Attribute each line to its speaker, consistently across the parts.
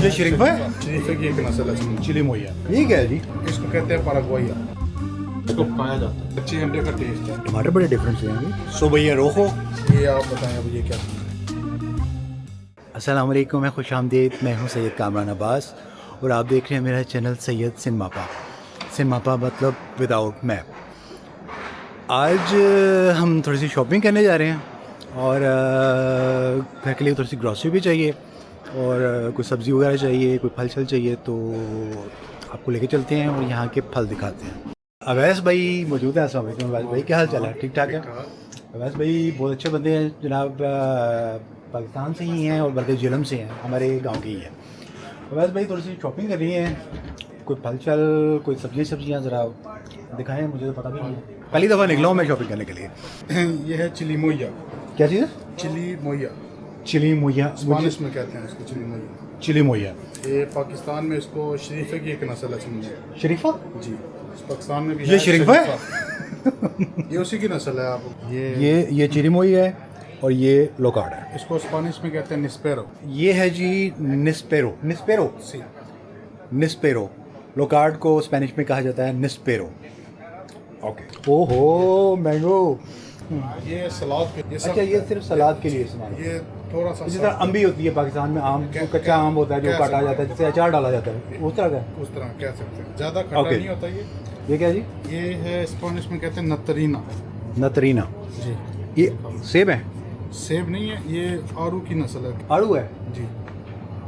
Speaker 1: ये शरीफा है,
Speaker 2: शरीफे की एक नस्ल है,
Speaker 1: चिली मोया। ये क्या है जी?
Speaker 2: इसको कहते हैं पैराग्वाइया। इसको पकाया जाता है, कच्चे अंडे का टेस्ट है।
Speaker 1: टमाटर बड़े डिफरेंट से हैं। सो भैया रोको।
Speaker 2: ये आप बताएं अब ये क्या है?
Speaker 1: अस्सलाम वालेकुम, मैं खुश आमदीद, मैं हूँ सैयद कामरान अब्बास और आप देख रहे हैं मेरा चैनल सैयद सिनमापा। सिनमापा मतलब विदाउट मैप। आज हम थोड़ी सी शॉपिंग करने जा रहे हैं और घर के लिए थोड़ी सी ग्रॉसरी भी चाहिए और कुछ सब्ज़ी वगैरह चाहिए, कोई फल छल चाहिए, तो आपको लेके चलते हैं और यहाँ के फल दिखाते हैं। अवैस भाई मौजूद है। अस्सलाम वालेकुम अवैस भाई, क्या हाल चाल है? ठीक ठाक है? अवैस भाई बहुत अच्छे बंदे हैं जनाब, पाकिस्तान से ही हैं और बल्कि झेलम से हैं, हमारे गांव के ही हैं। अवैस भाई थोड़ी सी शॉपिंग करनी है, कोई फल चल, कोई सब्जियां ज़रा दिखाएं, मुझे तो पता भी नहीं है, पहली दफ़ा निकला हूँ मैं शॉपिंग करने के लिए।
Speaker 2: ये है चिली मोया।
Speaker 1: क्या चीज़ है?
Speaker 2: चिली मोया,
Speaker 1: चिली मोया,
Speaker 2: स्पेनिश में कहते हैं इसको चिली मोया।
Speaker 1: चिली मोया।
Speaker 2: ये पाकिस्तान में इसको शरीफे की एक नस्ल है चिली।
Speaker 1: शरीफा?
Speaker 2: जी, पाकिस्तान में भी
Speaker 1: ये
Speaker 2: है
Speaker 1: शरीफा है?
Speaker 2: ये उसी की नस्ल है। आप
Speaker 1: ये चिली मोया है और ये लोकार्ड है।
Speaker 2: इसको स्पेनिश में कहते हैं निस्पेरो।
Speaker 1: ये है जी निस्पेरो। निस्पेरो
Speaker 2: सी,
Speaker 1: निस्पेरो। लोकार्ड को स्पेनिश में कहा जाता है निस्पेरो। ओके। ओहो मैंगो।
Speaker 2: ये सलाद के ये सब-
Speaker 1: अच्छा, ये सिर्फ सलाद के लिए इस्तेमाल।
Speaker 2: ये थोड़ा सा
Speaker 1: जिस तरह अम्बी होती है पाकिस्तान में, आम जो कच्चा आम होता है जो काटा जाता है, जिससे अचार डाला जाता है, उस तरह का है।
Speaker 2: उस तरह कह सकते हैं, ज़्यादा खट्टा
Speaker 1: Okay.
Speaker 2: नहीं होता
Speaker 1: ये क्या जी?
Speaker 2: ये है स्पेनिश में कहते हैं नतरीना।
Speaker 1: नतरीना।
Speaker 2: जी,
Speaker 1: ये सेब है?
Speaker 2: सेब नहीं है, ये आड़ू की नस्ल है।
Speaker 1: आड़ू है?
Speaker 2: जी,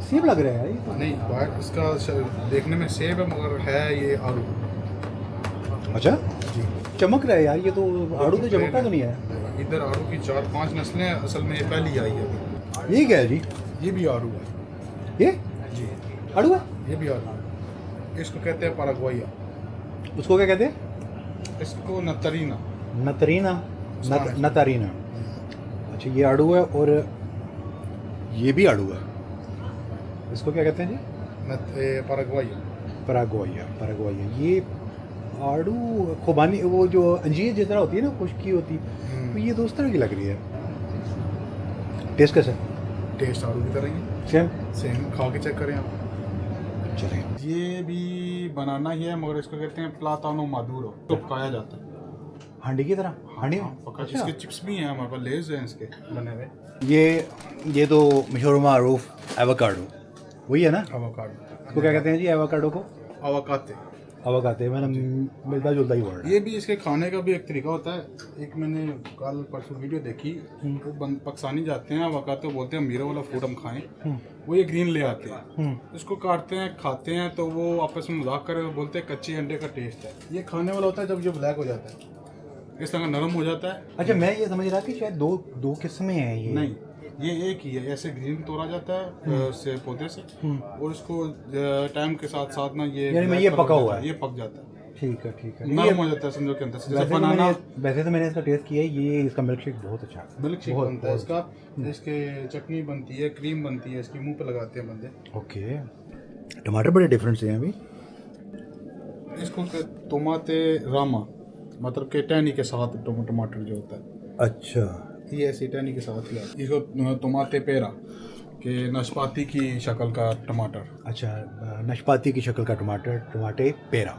Speaker 1: सेब लग रहा है यार ये तो।
Speaker 2: नहीं बाहर इसका देखने में सेब है मगर है ये आड़ू।
Speaker 1: अच्छा,
Speaker 2: जी,
Speaker 1: चमक रहा है यार ये तो। आड़ू तो चमकता तो नहीं है।
Speaker 2: इधर आड़ू की 4-5 नस्लें हैं, असल में ये पहली आई है।
Speaker 1: ये क्या है जी?
Speaker 2: ये भी आड़ू है।
Speaker 1: ये
Speaker 2: जी,
Speaker 1: आड़ू है?
Speaker 2: ये भी आड़ू है। इसको कहते हैं पैराग्वाइया।
Speaker 1: उसको क्या कहते हैं?
Speaker 2: इसको नतरीना।
Speaker 1: नतरीना।
Speaker 2: Spanish.
Speaker 1: नतारीना। अच्छा, ये आड़ू है और ये भी आड़ू है। इसको क्या कहते हैं जी?
Speaker 2: पैराग्वाइया।
Speaker 1: पराग्वाइया। पराग्वाइया। ये आड़ू खुबानी, वो जो अंजीर जिस तरह होती है ना, खुश्की होती, तो ये तो उस तरह की लग रही है। टेस्ट कैसा है?
Speaker 2: टेस्ट आड़ू की तरह ही
Speaker 1: सेम।
Speaker 2: सेम, खा के चेक करें आप।
Speaker 1: चलें।
Speaker 2: ये भी बनाना ही है मगर इसको कहते हैं प्लातानो मादुरो। तो पकाया जाता है
Speaker 1: हांडी की तरह? हांडी में?
Speaker 2: पका।
Speaker 1: अच्छा।
Speaker 2: इसके चिप्स भी हैं हमारे पास, लेज हैं इसके बने हुए।
Speaker 1: ये तो मशहूर मारूफ एवोकाडो वही है ना?
Speaker 2: अवाकाडो।
Speaker 1: इसको क्या कहते हैं जी एवोकाडो को?
Speaker 2: अवाकाते।
Speaker 1: अवोकाते, मैंने मिलता जुलता ही वर्ड है।
Speaker 2: ये भी इसके खाने का भी एक तरीका होता है। एक मैंने कल परसों वीडियो देखी, वो पाकिस्तानी जाते हैं अवाकाते बोलते हैं मीरा वाला फूड हम खाएं, वो ये ग्रीन ले आते हैं, इसको काटते हैं खाते हैं, तो वो आपस में मजाक कर बोलते हैं कच्चे अंडे का टेस्ट है। ये खाने वाला होता है जब ये ब्लैक हो जाता है, इस तरह नरम हो जाता है।
Speaker 1: अच्छा, मैं ये समझ रहा कि शायद दो किस्में हैं ये।
Speaker 2: नहीं, ये एक ही है। ऐसे ग्रीन तोड़ा जाता है से पौधे से, और इसको टाइम के साथ साथ ना ये
Speaker 1: यानी
Speaker 2: black
Speaker 1: ये
Speaker 2: colour
Speaker 1: पका
Speaker 2: हो
Speaker 1: हुआ
Speaker 2: जाता
Speaker 1: है।
Speaker 2: ये पक जाता है,
Speaker 1: ठीक है ठीक है।
Speaker 2: नरम हो जाता है समझो के अंदर से, जैसे बनाना।
Speaker 1: वैसे तो मैंने इसका टेस्ट किया है, ये इसका मिल्क शेक बहुत अच्छा है।
Speaker 2: मिल्क शेक
Speaker 1: बहुत-
Speaker 2: बनता है इसका, इसके चटनी बनती है, क्रीम बनती है, इसकी मुंह पे लगाते हैं बंदे।
Speaker 1: ओके। टमाटर बड़े डिफरेंट से हैं अभी।
Speaker 2: इसको टमाटे रामा, मतलब के टहनी के साथ टमाटर जो होता है,
Speaker 1: अच्छा।
Speaker 2: ये ऐसी टहनी के साथ ही आता है। इसको टमाटे पेरा के नाशपाती की शक्ल का टमाटर।
Speaker 1: अच्छा, नाशपाती की शक्ल का टमाटर, टमाटे पेरा,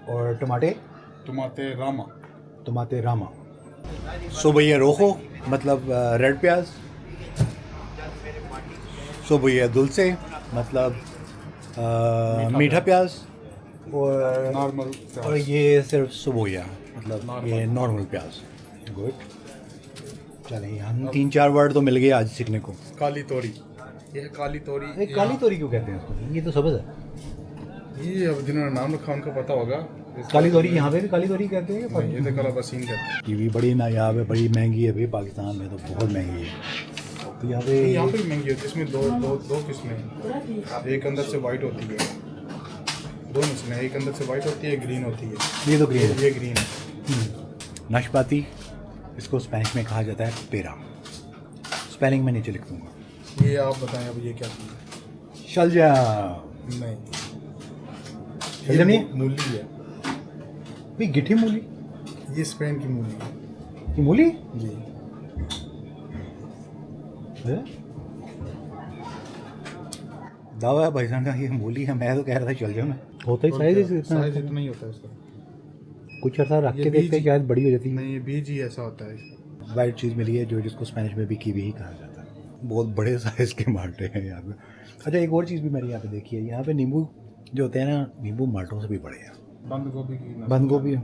Speaker 1: और
Speaker 2: टमाटे रामा।
Speaker 1: टमाटे रामा। सो भैया रोको मतलब रेड प्याज। सो भैया दुलसे मतलब मीठा प्याज, और
Speaker 2: नॉर्मल।
Speaker 1: ये सिर्फ सुबोया मतलब ये नॉर्मल प्याज। गुड। चलिए, हम 3-4 वर्ड तो मिल गए आज सीखने को।
Speaker 2: काली तोरी, ये है काली तोरी।
Speaker 1: ये काली तोरी क्यों कहते हैं इसको? ये तो सब्ज़ है।
Speaker 2: ये अब जिन्होंने नाम रखा उनको पता होगा।
Speaker 1: काली तोरी यहाँ पे भी काली तोरी कहते हैं
Speaker 2: नहीं, ये तो कला बसीन कहते हैं।
Speaker 1: ये भी बड़ी नायाब है, बड़ी महंगी है भाई, पाकिस्तान में तो बहुत महंगी है। तो यहाँ पे
Speaker 2: यहाँ पे भी महंगी होती है, इसमें दो किस्में हैं। एक अंदर से वाइट होती है, दो नस्लें, एक अंदर से वाइट होती है, ग्रीन होती है।
Speaker 1: ये तो ग्रीन है।
Speaker 2: ये ग्रीन है।
Speaker 1: नाशपाती, इसको स्पेनिश में कहा जाता है पेरा। स्पेलिंग में नीचे लिख दूंगा।
Speaker 2: ये आप बताएं अब ये क्या चीज़ है?
Speaker 1: शलजम।
Speaker 2: नहीं,
Speaker 1: शलजम नहीं?
Speaker 2: मूली है।
Speaker 1: भाई गिठी मूली?
Speaker 2: ये स्पेन की मूली है।
Speaker 1: ये मूली
Speaker 2: जी,
Speaker 1: है? दावा है भाईजान का, ये मूली है, मैं तो कह रहा था चल जाओ मैं। होता ही साइज इतना,
Speaker 2: साइज इतना ही होता है इसका।
Speaker 1: कुछ अर्सा रख
Speaker 2: ये
Speaker 1: के देखते हैं शायद बड़ी हो जाती है।
Speaker 2: नहीं, ये बीज ही ऐसा होता है इसका।
Speaker 1: वाइट चीज़ मिली है जो जिसको स्पेनिश में भी कीवी ही कहा जाता है। बहुत बड़े साइज़ के माल्टे हैं यहाँ पे। अच्छा एक और चीज़ भी मैंने यहाँ पे देखी है, यहाँ पे नींबू जो होते हैं ना, नींबू माल्टों से भी बड़े हैं।
Speaker 2: बंद गोभी की नस्ल
Speaker 1: बंद गोभी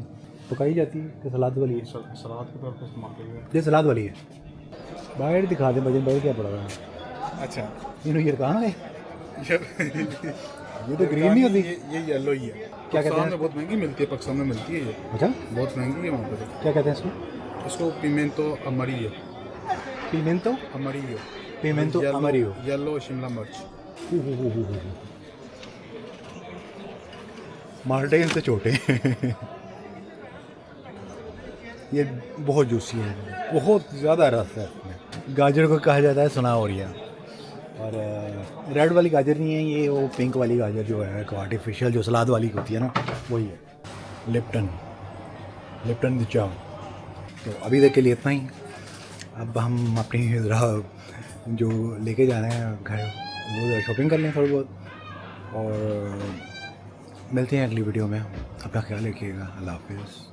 Speaker 1: पकाई जाती है कि सलाद वाली है?
Speaker 2: सलाद के तौर पर इस्तेमाल किया जाता
Speaker 1: ये सलाद वाली है। बाहर दिखा दे भजन भाई, क्या पड़ा रहा है?
Speaker 2: है। अच्छा,
Speaker 1: ये कहाँ है? ये तो ग्रीन नहीं होती।
Speaker 2: ये येलो ही है।
Speaker 1: क्या कहते
Speaker 2: पाकिस्तान
Speaker 1: हैं?
Speaker 2: में बहुत महंगी मिलती है, पाकिस्तान में मिलती है ये,
Speaker 1: अच्छा
Speaker 2: बहुत महंगी है वहाँ पर।
Speaker 1: क्या कहते हैं इसको?
Speaker 2: इसको पिमेंटो अमरियो,
Speaker 1: पिमेंटो
Speaker 2: अमरियो,
Speaker 1: पिमेंटो अमरियो।
Speaker 2: येलो शिमला मिर्च।
Speaker 1: माल्टे इनसे छोटे हैं। ये बहुत जूसी है, बहुत ज़्यादा रस है इसमें। गाजर को कहा जाता है सनाओरिया, और रेड वाली गाजर नहीं है ये, वो पिंक वाली गाजर जो है आर्टिफिशियल जो सलाद वाली होती है ना, वही है। लिप्टन द चाय। तो अभी तक के लिए इतना ही। अब हम अपनी जो लेके जा रहे हैं घर, वो शॉपिंग कर लें थोड़ी बहुत, और मिलते हैं अगली वीडियो में। अपना ख्याल रखिएगा। अल्लाह हाफिज़।